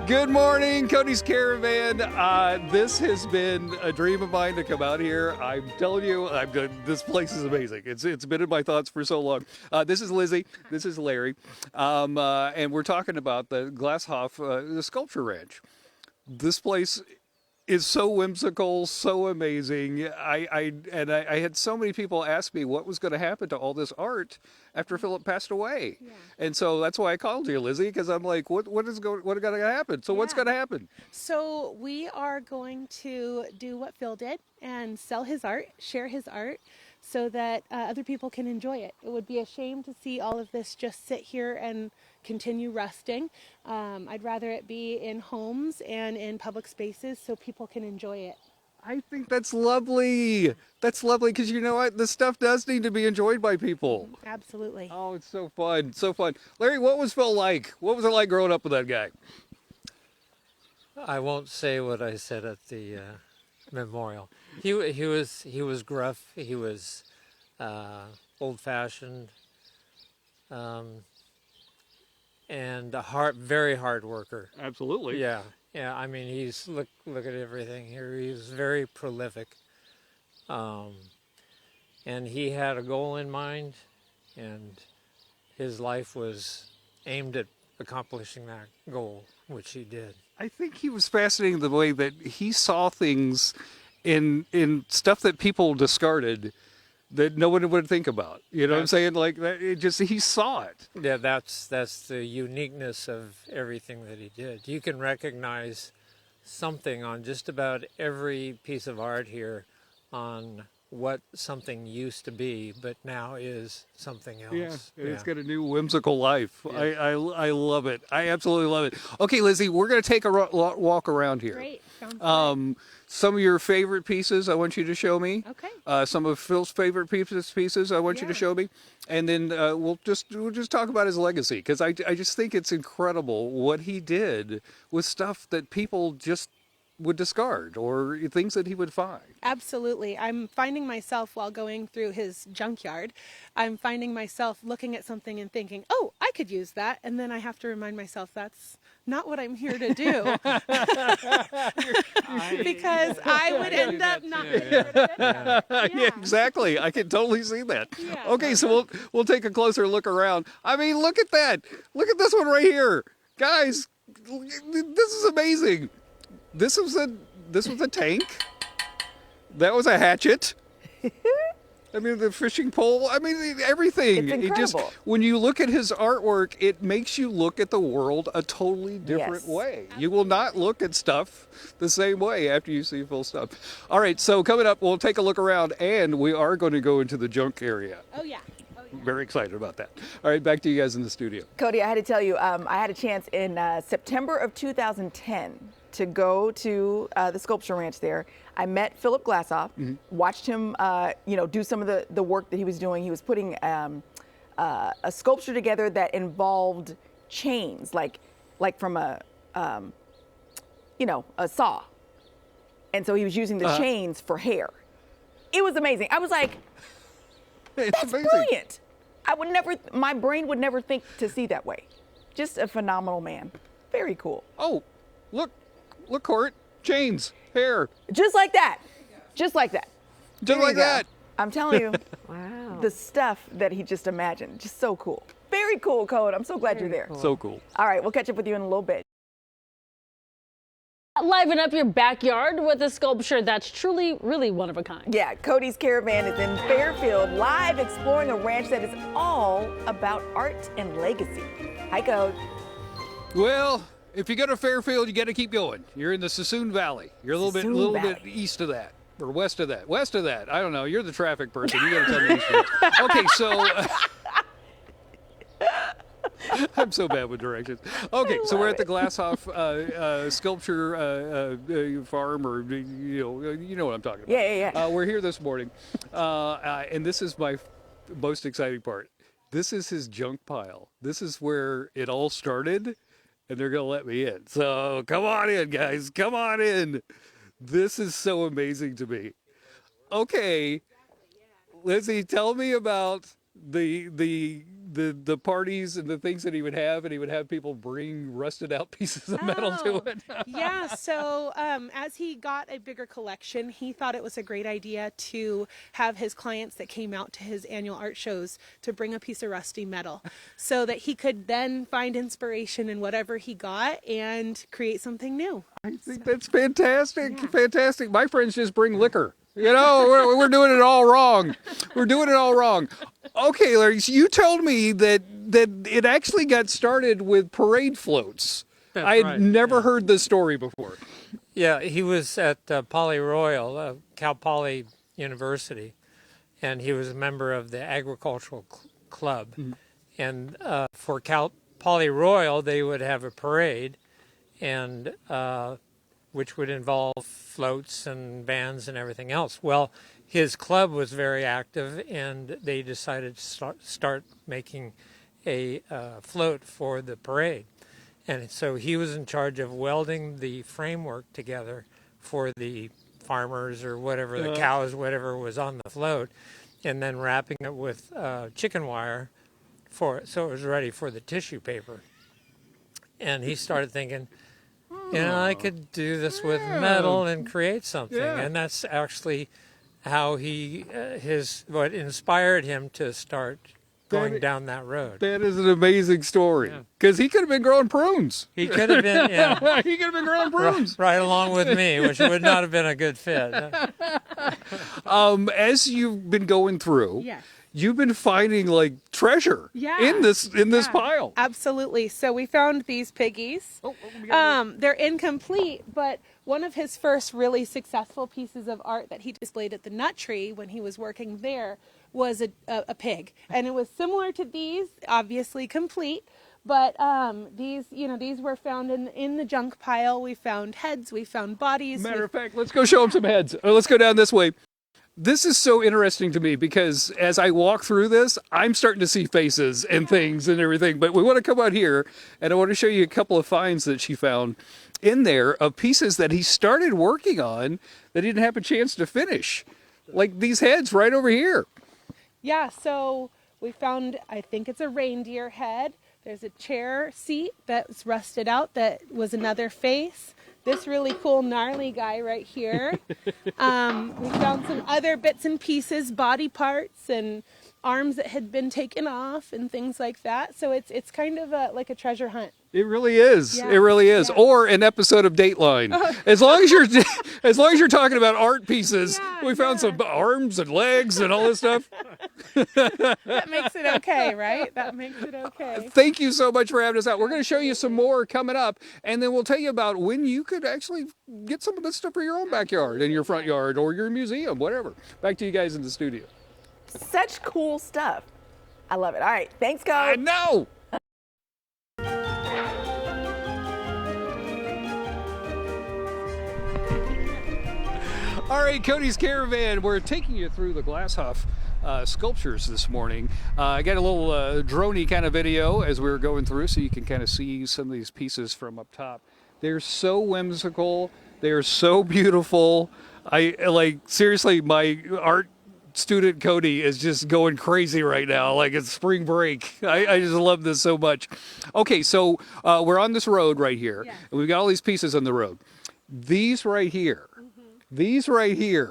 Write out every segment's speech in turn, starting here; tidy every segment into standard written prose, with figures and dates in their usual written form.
Good morning, Cody's Caravan. This has been a dream of mine to come out here. I'm telling you, I'm good. This place is amazing. It's been in my thoughts for so long. This is Lizzie. This is Larry, and we're talking about the Glashoff, the sculpture ranch. This place is so whimsical, so amazing. I had so many people ask me what was going to happen to all this art after Philip passed away, and so that's why I called you, Lizzie, because I'm like, what is going to happen? So what's going to happen? So we are going to do what Phil did and sell his art, share his art, so that other people can enjoy it. It would be a shame to see all of this just sit here and continue rusting. I'd rather it be in homes and in public spaces so people can enjoy it. I think that's lovely. That's lovely because you know what? This stuff does need to be enjoyed by people. Absolutely. Oh, it's so fun. So fun. Larry, what was Phil like? What was it like growing up with that guy? I won't say what I said at the memorial. He was gruff. He was old-fashioned, and very hard worker. Absolutely. Yeah. I mean, look at everything here. He's very prolific, and he had a goal in mind, and his life was aimed at accomplishing that goal, which he did. I think he was fascinating the way that he saw things in stuff that people discarded that no one would think about. You know what I'm saying? Like that, he saw it. Yeah, that's the uniqueness of everything that he did. You can recognize something on just about every piece of art here on what something used to be, but now is something else. Yeah, it's got a new whimsical life. Yeah. I love it. I absolutely love it. Okay, Lizzie, we're going to take a walk around here. Great. Sounds some of your favorite pieces I want you to show me. Okay. Some of Phil's favorite pieces I want you to show me. And then we'll just talk about his legacy, because I just think it's incredible what he did with stuff that people just would discard or things that he would find. Absolutely. I'm finding myself while going through his junkyard, I'm finding myself looking at something and thinking, oh, I could use that. And then I have to remind myself that's not what I'm here to do. Because I would end up not getting rid of it. Yeah, exactly. I can totally see that. Yeah. Okay, so we'll take a closer look around. I mean, look at that. Look at this one right here. Guys, this is amazing. This was a tank. That was a hatchet. I mean, the fishing pole. I mean, everything. It's incredible. When you look at his artwork, it makes you look at the world a totally different way. You will not look at stuff the same way after you see Phil's stuff. All right, so coming up, we'll take a look around, and we are going to go into the junk area. Oh, yeah. Very excited about that. All right, back to you guys in the studio. Cody, I had to tell you, I had a chance in September of 2010 to go to the sculpture ranch there. I met Philip Glashoff, watched him, do some of the work that he was doing. He was putting a sculpture together that involved chains, like from a saw. And so he was using the chains for hair. It was amazing. I was like, that's brilliant. My brain would never think to see that way. Just a phenomenal man. Very cool. Oh, look, Court, chains, hair. Just like that. Just like that. Just like that. I'm telling you. Wow. The stuff that he just imagined. Just so cool. Very cool, Code. I'm so glad you're there. Cool. So cool. All right, we'll catch up with you in a little bit. Liven up your backyard with a sculpture that's truly, really one of a kind. Yeah, Cody's Caravan is in Fairfield, live exploring a ranch that is all about art and legacy. Hi, Code. Well, if you go to Fairfield, you got to keep going. You're in the Sassoon Valley. You're a little bit east of that, or west of that. West of that. I don't know. You're the traffic person. You got to tell me east of that. Okay, so I'm so bad with directions. Okay, so we're at the Glashoff sculpture farm, or you know what I'm talking about. Yeah. We're here this morning, and this is my most exciting part. This is his junk pile. This is where it all started, and they're gonna let me in. So come on in, guys. Come on in. This is so amazing to me. Okay, Lizzie, tell me about the parties and the things that he would have, and he would have people bring rusted out pieces of metal to it. Yeah, so as he got a bigger collection, he thought it was a great idea to have his clients that came out to his annual art shows to bring a piece of rusty metal so that he could then find inspiration in whatever he got and create something new. I think that's fantastic. Yeah. Fantastic. My friends just bring liquor. You know, we're doing it all wrong. We're doing it all wrong. Okay, Larry, so you told me that it actually got started with parade floats. That's I had right, never yeah. heard this story before. Yeah, he was at Poly Royal, Cal Poly University, and he was a member of the agricultural club. Mm-hmm. And for Cal Poly Royal, they would have a parade, and which would involve floats and bands and everything else. Well, his club was very active, and they decided to start making a float for the parade. And so he was in charge of welding the framework together for the farmers or whatever, the cows, whatever was on the float, and then wrapping it with chicken wire for it, so it was ready for the tissue paper. And he started thinking, you know, I could do this with metal and create something. Yeah. And that's actually how what inspired him to start going down that road. That is an amazing story. Because he could have been growing prunes. He could have been, yeah. He could have been growing prunes. Right along with me, which would not have been a good fit. As you've been going through, you've been finding like treasure in this pile. Absolutely. So we found these piggies. They're incomplete, but one of his first really successful pieces of art that he displayed at the Nut Tree when he was working there was a pig. And it was similar to these, obviously complete, but these were found in the junk pile. We found heads, we found bodies. Matter of fact, let's go show him some heads. Let's go down this way. This is so interesting to me because as I walk through this, I'm starting to see faces and things and everything. But we want to come out here, and I want to show you a couple of finds that she found in there of pieces that he started working on that he didn't have a chance to finish. Like these heads right over here. Yeah, so we found, I think it's a reindeer head. There's a chair seat that's rusted out that was another face. This really cool gnarly guy right here. We found some other bits and pieces, body parts and arms that had been taken off and things like that. So it's kind of like a treasure hunt. It really is. Yeah. It really is. Yeah. Or an episode of Dateline. Oh. As long as you're talking about art pieces, we found some arms and legs and all this stuff. That makes it okay, right? That makes it okay. Thank you so much for having us out. We're going to show you some more coming up, and then we'll tell you about when you could actually get some of this stuff for your own backyard, in your front yard, or your museum, whatever. Back to you guys in the studio. Such cool stuff. I love it. All right. Thanks, Cody. I know. All right, Cody's Caravan. We're taking you through the Glashoff sculptures this morning. I got a little droney kind of video as we were going through, so you can kind of see some of these pieces from up top. They're so whimsical. They're so beautiful. Seriously, my art student Cody is just going crazy right now, like it's spring break. I just love this so much. Okay, so we're on this road right here, and we've got all these pieces on the road. These right here,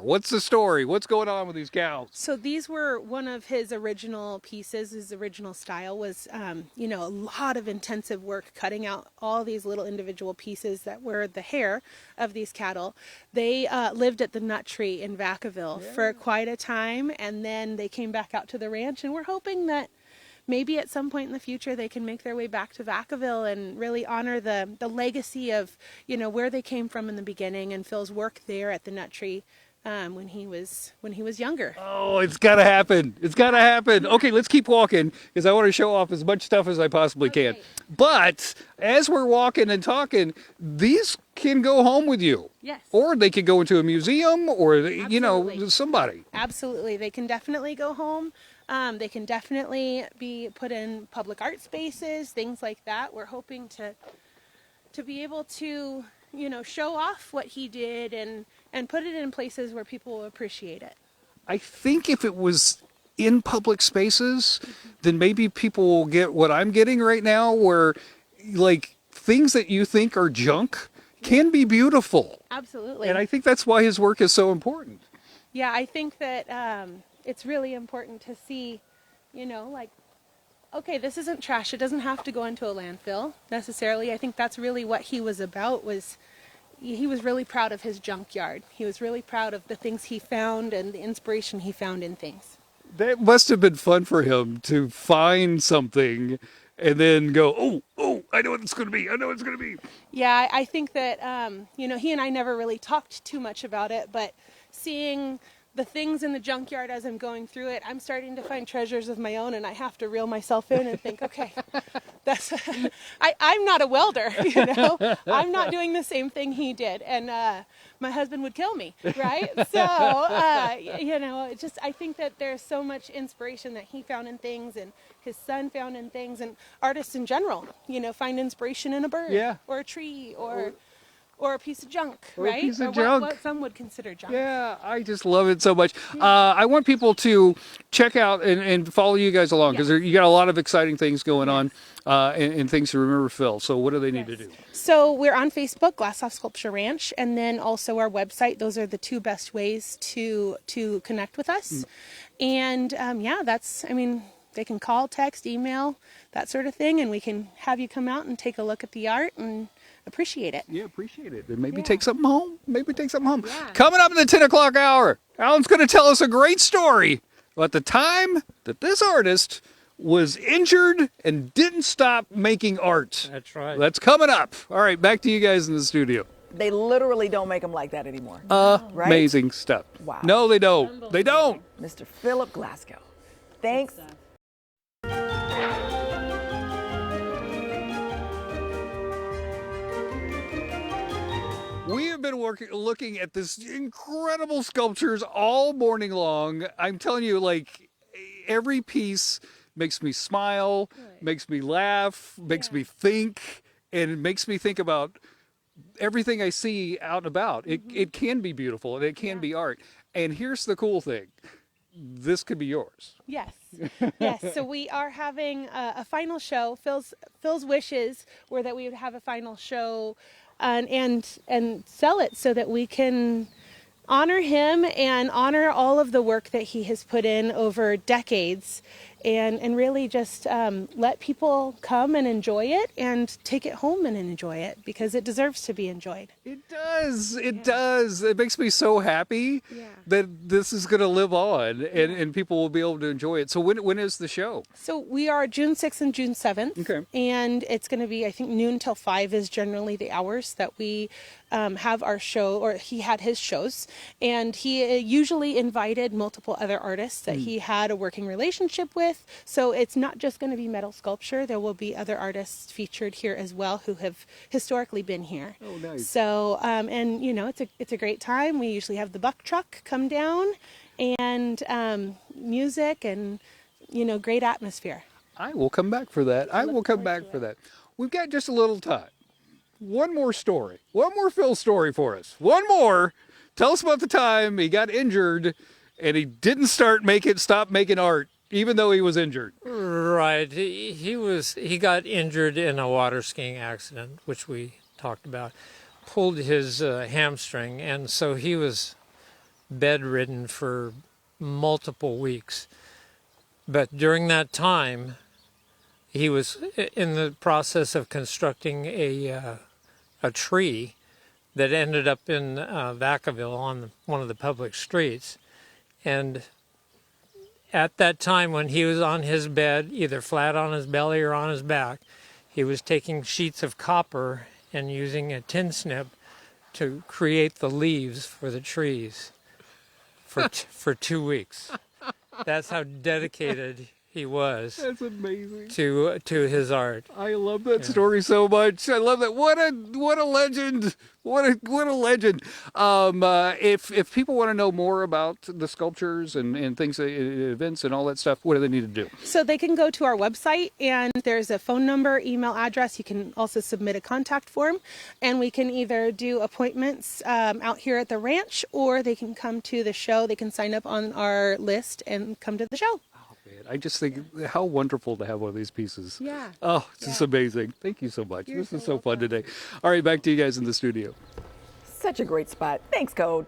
what's the story? What's going on with these cows? So these were one of his original pieces. His original style was, a lot of intensive work cutting out all these little individual pieces that were the hair of these cattle. They lived at the Nut Tree in Vacaville for quite a time, and then they came back out to the ranch, and we're hoping that maybe at some point in the future they can make their way back to Vacaville and really honor the legacy of, where they came from in the beginning and Phil's work there at the Nut Tree when he was younger. Oh, it's got to happen. It's got to happen. Okay, let's keep walking because I want to show off as much stuff as I possibly can. But as we're walking and talking, these can go home with you. Yes. Or they could go into a museum or, somebody. Absolutely. They can definitely go home. They can definitely be put in public art spaces, things like that. We're hoping to be able to, show off what he did and put it in places where people will appreciate it. I think if it was in public spaces, then maybe people will get what I'm getting right now, where like things that you think are junk can be beautiful. Absolutely. And I think that's why his work is so important. Yeah, I think that it's really important to see, like, okay, this isn't trash. It doesn't have to go into a landfill necessarily. I think that's really what he was about. He was really proud of his junkyard. He was really proud of the things he found and the inspiration he found in things. That must have been fun for him to find something and then go, oh, I know what it's going to be. I know what it's going to be. Yeah, I think that, he and I never really talked too much about it, but seeing the things in the junkyard as I'm going through it, I'm starting to find treasures of my own, and I have to reel myself in and think, okay, I'm not a welder, I'm not doing the same thing he did, and my husband would kill me, right? So, I think that there's so much inspiration that he found in things, and his son found in things, and artists in general, find inspiration in a bird, or a tree, or a piece of junk, right? A piece of or junk. What some would consider junk. Yeah, I just love it so much. I want people to check out and follow you guys along, because you got a lot of exciting things going on and things to remember Phil. So what do they need to do? So we're on Facebook, Glashoff Sculpture Ranch, and then also our website. Those are the two best ways to connect with us. And they can call, text, email, that sort of thing, and we can have you come out and take a look at the art and appreciate it. Yeah, appreciate it. And maybe take something home. Yeah. Coming up in the 10 o'clock hour, Alan's going to tell us a great story about the time that this artist was injured and didn't stop making art. That's right. That's coming up. All right, back to you guys in the studio. They literally don't make them like that anymore. Right? Amazing stuff. Wow. No, they don't. They don't. Mr. Philip Glasgow. Thanks. We have been looking at this incredible sculptures all morning long. I'm telling you, like, every piece makes me smile, makes me laugh, makes me think, and it makes me think about everything I see out and about. It can be beautiful, and it can be art. And here's the cool thing. This could be yours. Yes. So we are having a final show. Phil's wishes were that we would have a final show and sell it so that we can honor him and honor all of the work that he has put in over decades, and really just let people come and enjoy it and take it home and enjoy it, because it deserves to be enjoyed. It does. It does. It makes me so happy that this is going to live on and people will be able to enjoy it. So when is the show? So we are June 6th and June 7th. Okay. And it's going to be, I think, noon till 5 is generally the hours that we have our show, or he had his shows. And he usually invited multiple other artists that he had a working relationship with. So it's not just going to be metal sculpture. There will be other artists featured here as well who have historically been here. Oh, nice. So, it's a great time. We usually have the buck truck come down and music and, great atmosphere. I will come back for that. I will come back for that. We've got just a little time. One more story. One more Phil story for us. One more. Tell us about the time he got injured and he didn't stop making art, even though he was injured. Right. He got injured in a water skiing accident, which we talked about. Pulled his hamstring, and so he was bedridden for multiple weeks. But during that time, he was in the process of constructing a tree that ended up in Vacaville on one of the public streets. And at that time, when he was on his bed, either flat on his belly or on his back, he was taking sheets of copper and using a tin snip to create the leaves for the trees for 2 weeks. That's how dedicated he was. That's amazing. To his art. I love that story so much. I love that. What a legend. What a legend. If people want to know more about the sculptures and things, events and all that stuff, what do they need to do? So they can go to our website, and there's a phone number, email address. You can also submit a contact form, and we can either do appointments out here at the ranch, or they can come to the show. They can sign up on our list and come to the show. I just think how wonderful to have one of these pieces. Yeah. Oh, this is amazing. Thank you so much. You're This is so so fun welcome. today. All right, back to you guys in the studio. Such a great spot. Thanks, Code.